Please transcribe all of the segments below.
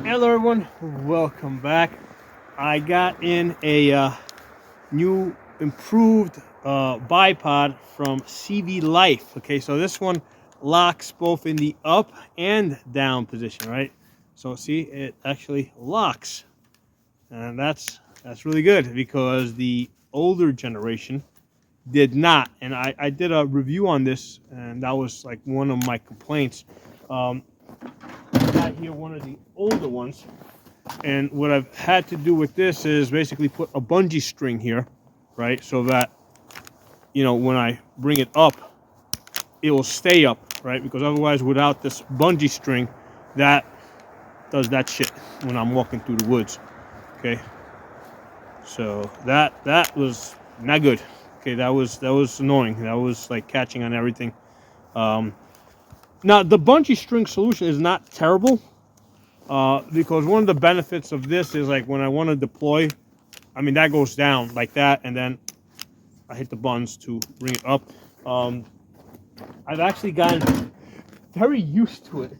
Hello everyone, welcome back. I got in a new improved bipod from CVLife. Okay, so this one locks both in the up and down position, right? So see, it actually locks, and that's really good because the older generation did not. And I did a review on this, and that was like one of my complaints. I got here one of the older ones. And what I've had to do with this is basically put a bungee string here, right? So that, when I bring it up, it will stay up, right? Because otherwise, without this bungee string, that does that shit when I'm walking through the woods, okay? So that was not good. Okay, that was annoying. That was like catching on everything. Now, the bungee string solution is not terrible. Because one of the benefits of this is like when I want to deploy, I mean, that goes down like that, and then I hit the buttons to bring it up. I've actually gotten very used to it,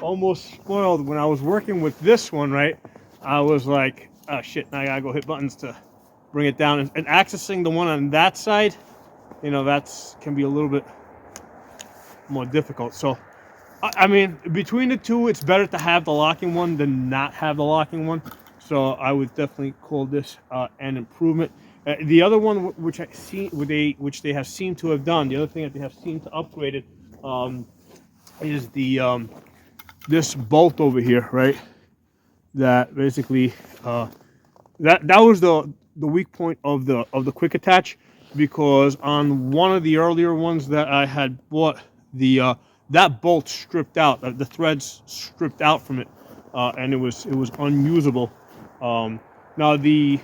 almost spoiled. When I was working with this one, right, I was like, oh shit, now I gotta go hit buttons to bring it down. And accessing the one on that side, that's can be a little bit more difficult. So I mean, between the two, it's better to have the locking one than not have the locking one. So I would definitely call this an improvement. The other one, which I see, which they have seemed to have done, the other thing that they have seemed to upgrade it, is the this bolt over here, right? That basically that was the weak point of the quick attach, because on one of the earlier ones that I had bought, the that bolt stripped out, the threads stripped out from it, and it was unusable. Now the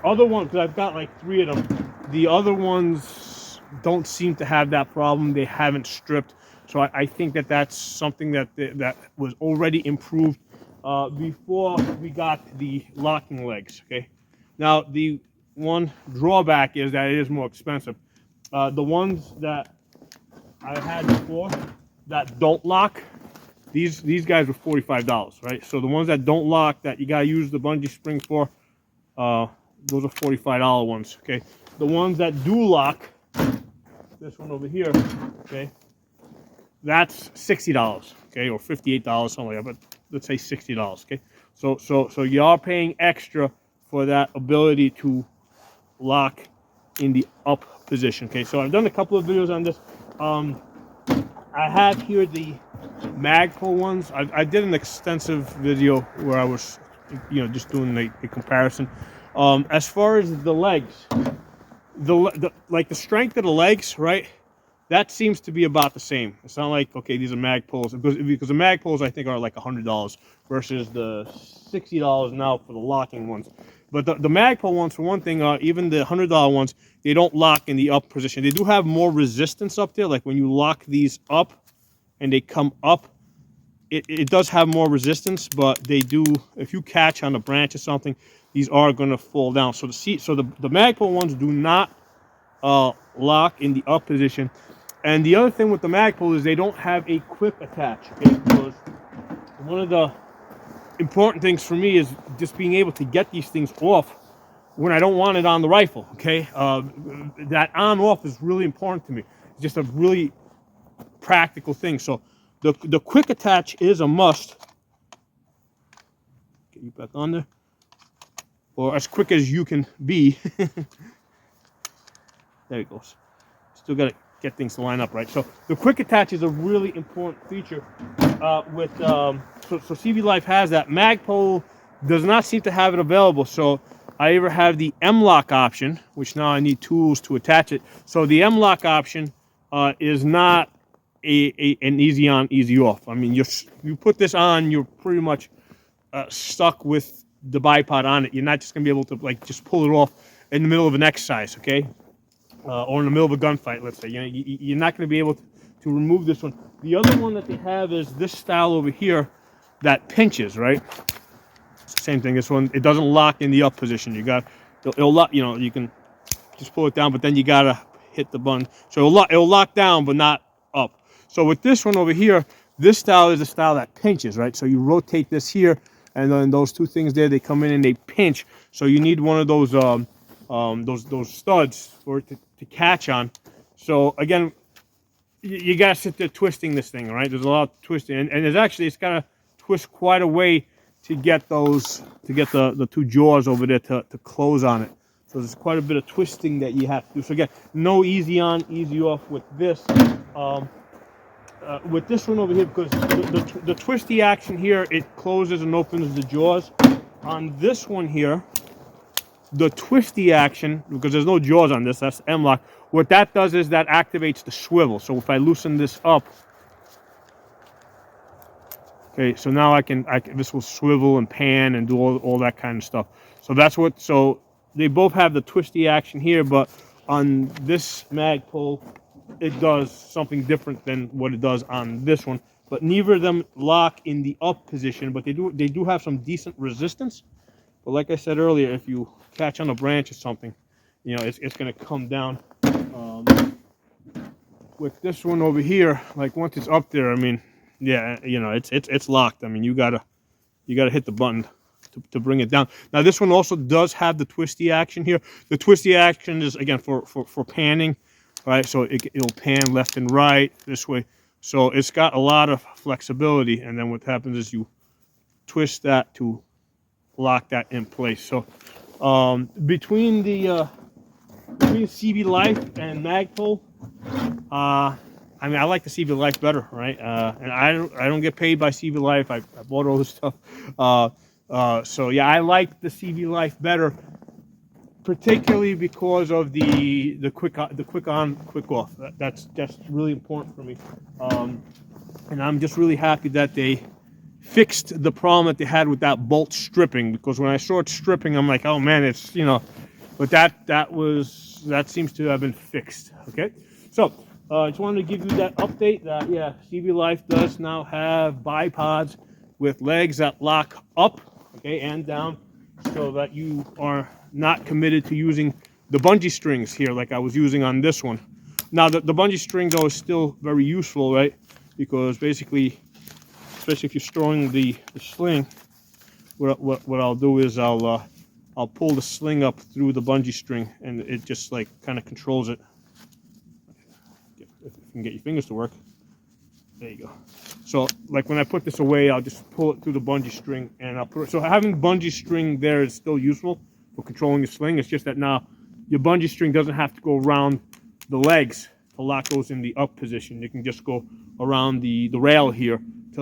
other one, because I've got like 3 of them, the other ones don't seem to have that problem. They haven't stripped, so I think that that's something that was already improved before we got the locking legs. Okay, now the one drawback is that it is more expensive. The ones that I had before that don't lock, these guys were $45, right? So the ones that don't lock, that you gotta use the bungee spring for, those are $45 ones. Okay, the ones that do lock, this one over here, okay, that's $60, okay, or $58, something like that. But let's say $60, okay. So you are paying extra for that ability to lock in the up position. Okay, so I've done a couple of videos on this. I have here the Magpul ones. I did an extensive video where I was, just doing a comparison. As far as the legs, the strength of the legs, right? That seems to be about the same. It's not like, okay, these are Magpuls, because the Magpuls I think are like $100 versus the $60 now for the locking ones. But the Magpul ones, for one thing, even the $100 ones, they don't lock in the up position. They do have more resistance up there. Like when you lock these up and they come up, it does have more resistance, but they do, if you catch on a branch or something, these are going to fall down. So the Magpul ones do not lock in the up position. And the other thing with the Magpul is they don't have a quick attach. Okay, because one of the important things for me is just being able to get these things off when I don't want it on the rifle. Okay, that on-off is really important to me. It's just a really practical thing. So the quick attach is a must. Get you back on there, or as quick as you can be. There it goes. Still got to get things to line up, right? So the quick attach is a really important feature with so CVLife has that. Magpul does not seem to have it available. So I either have the M-lock option, which now I need tools to attach it. So the M-lock option is not an easy on, easy off. I mean, you put this on, you're pretty much stuck with the bipod on it. You're not just gonna be able to just pull it off in the middle of an exercise, okay? Or in the middle of a gunfight, let's say. You're not going to be able to remove this one. The other one that they have is this style over here that pinches, right? It's the same thing. This one, it doesn't lock in the up position. It'll lock. You can just pull it down, but then you gotta hit the button. So it'll lock down, but not up. So with this one over here, this style is a style that pinches, right? So you rotate this here, and then those two things there, they come in and they pinch. So you need one of those studs for it to catch on. So again, you gotta sit there twisting this thing, right? There's a lot of twisting, and there's actually, it's gotta twist quite a way to get the two jaws over there to close on it. So there's quite a bit of twisting that you have to do. So again, no easy on, easy off with this. With this one over here, because the twisty action here, it closes and opens the jaws. On this one here, the twisty action, because there's no jaws on this, that's M-lock. What that does is that activates the swivel. So if I loosen this up, okay, so now I can this will swivel and pan and do all that kind of stuff. So that's what, so they both have the twisty action here, but on this mag pole, it does something different than what it does on this one. But neither of them lock in the up position, but they do have some decent resistance. But like I said earlier, if you catch on a branch or something, you know, it's going to come down. With this one over here, like once it's up there, I mean, yeah, you know, it's locked. I mean, you gotta hit the button to bring it down. Now this one also does have the twisty action here. The twisty action is again for panning, right? So it'll pan left and right this way. So it's got a lot of flexibility. And then what happens is you twist that to lock that in place. So between CVLife and Magpul, I mean, I like the CVLife better, right? And I don't get paid by CVLife. I bought all this stuff. So yeah, I like the CVLife better, particularly because of the quick on, quick off. That's really important for me. And I'm just really happy that they fixed the problem that they had with that bolt stripping, because when I saw it stripping, I'm like, oh man, it's, you know, but that seems to have been fixed. Okay, so I just wanted to give you that update that, yeah, CVLife does now have bipods with legs that lock up, okay, and down, so that you are not committed to using the bungee strings here like I was using on this one. Now the bungee string though is still very useful, right? Because basically, especially if you're storing the sling, what I'll do is I'll pull the sling up through the bungee string, and it just like kind of controls it. If you can get your fingers to work, there you go. So like when I put this away, I'll just pull it through the bungee string, and I'll put it. So having bungee string there is still useful for controlling the sling. It's just that now your bungee string doesn't have to go around the legs to lock those in the up position. You can just go around the rail here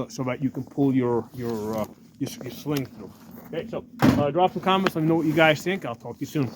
so that you can pull your sling through. Okay, so drop some comments. Let me know what you guys think. I'll talk to you soon.